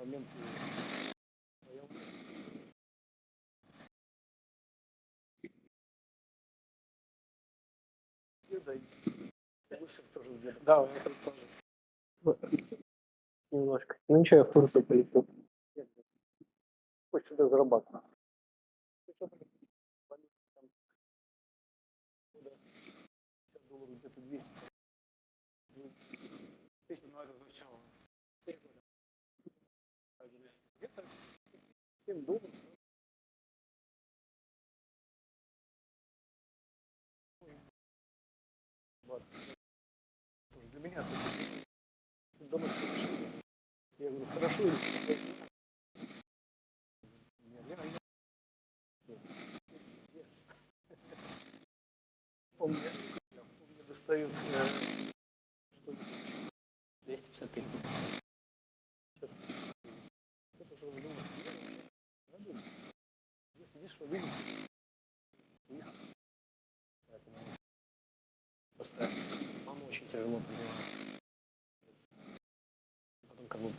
момент своем. Да, тоже где-то. Да, это тоже. Немножко. Ну ничего, я в Турцию полетел. Хоть сюда зарабатываю. $50 где-то 200. Тысяч, ну это зачем? Где-то $7. Для меня это дома. Я говорю, хорошо или он мне достает 255. Это же вы думаете, сидишь, что видишь, поэтому просто мама очень тяжело понимает. Потом как бы